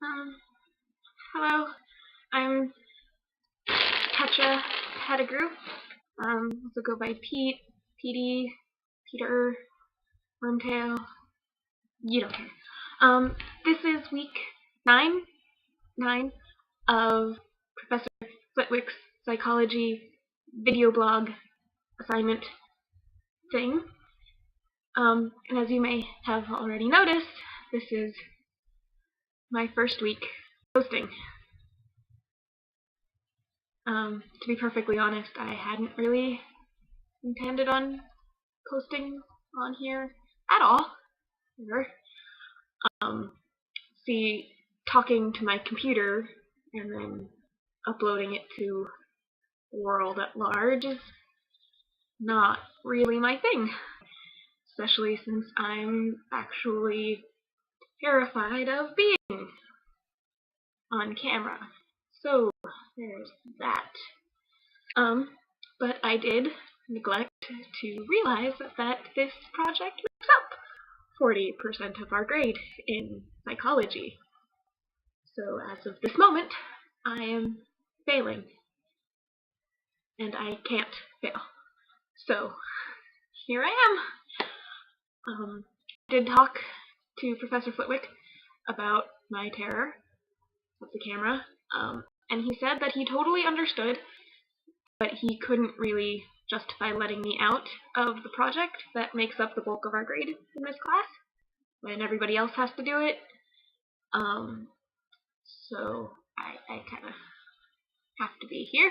Um, Hello, I'm Petra Pettigrew. Also go by Pete, Petey, Peter, Wormtail. You don't care. This is week 9 of Professor Flitwick's psychology video blog assignment thing. And as you may have already noticed, this is my first week posting. To be perfectly honest, I hadn't really intended on posting on here at all. Ever. See, talking to my computer and then uploading it to the world at large is not really my thing. Especially since I'm actually terrified of being on camera. So, there's that. But I did neglect to realize that this project makes up 40% of our grade in psychology. So as of this moment, I am failing. And I can't fail. So here I am. I did talk to Professor Flitwick about my terror of the camera, and he said that he totally understood, but he couldn't really justify letting me out of the project that makes up the bulk of our grade in this class when everybody else has to do it. So I kind of have to be here.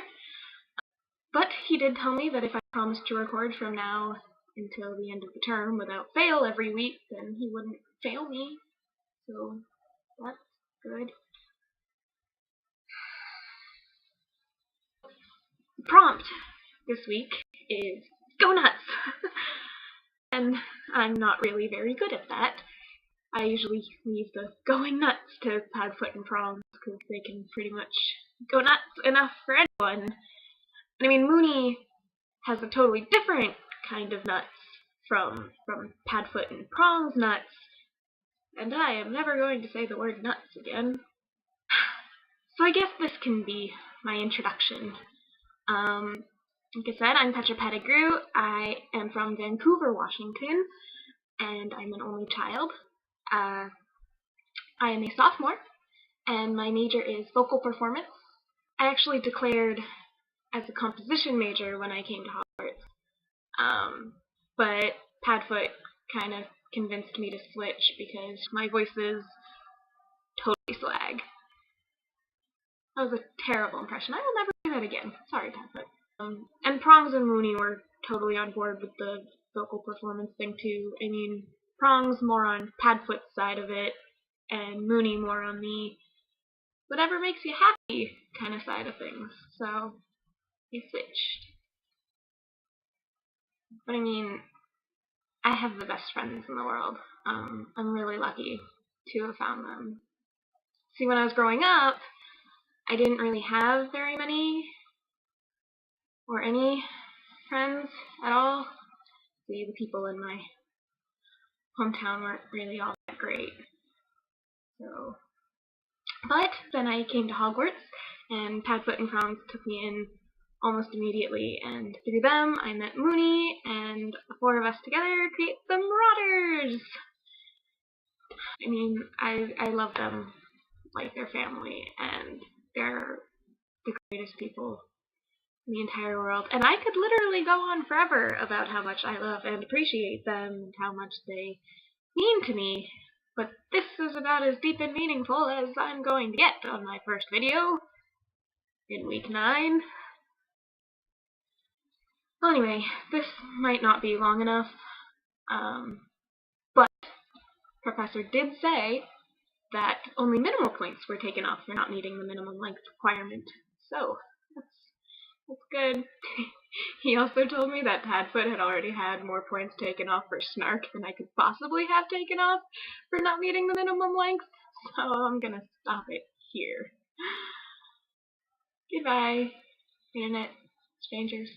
But he did tell me that if I promised to record from now until the end of the term without fail every week, then he wouldn't fail me. So that's good. The prompt this week is go nuts. And I'm not really very good at that. I usually leave the going nuts to Padfoot and Prongs because they can pretty much go nuts enough for anyone. And I mean, Mooney has a totally different kind of nuts from Padfoot and Prongs nuts, and I am never going to say the word nuts again. So I guess this can be my introduction. Like I said, I'm Petra Pettigrew. I am from Vancouver, Washington, and I'm an only child. I am a sophomore, and my major is vocal performance. I actually declared as a composition major when I came to Hogwarts, but Padfoot kind of convinced me to switch because my voice is totally slag. That was a terrible impression. I will never do that again. Sorry, Padfoot. And Prongs and Mooney were totally on board with the vocal performance thing too. I mean, Prongs more on Padfoot's side of it, and Mooney more on the whatever makes you happy kind of side of things. So, we switched. But I mean, I have the best friends in the world. I'm really lucky to have found them. See, when I was growing up, I didn't really have very many or any friends at all. See, the people in my hometown weren't really all that great. So, but then I came to Hogwarts, and Padfoot and Prongs took me in almost immediately, and through them I met Mooney, and the four of us together create the Marauders. I mean, I love them like their family, and they're the greatest people in the entire world. And I could literally go on forever about how much I love and appreciate them and how much they mean to me. But this is about as deep and meaningful as I'm going to get on my first video in week 9. Well, anyway, this might not be long enough, but Professor did say that only minimal points were taken off for not meeting the minimum length requirement. So, that's good. He also told me that Padfoot had already had more points taken off for snark than I could possibly have taken off for not meeting the minimum length, so I'm gonna stop it here. Goodbye, internet strangers.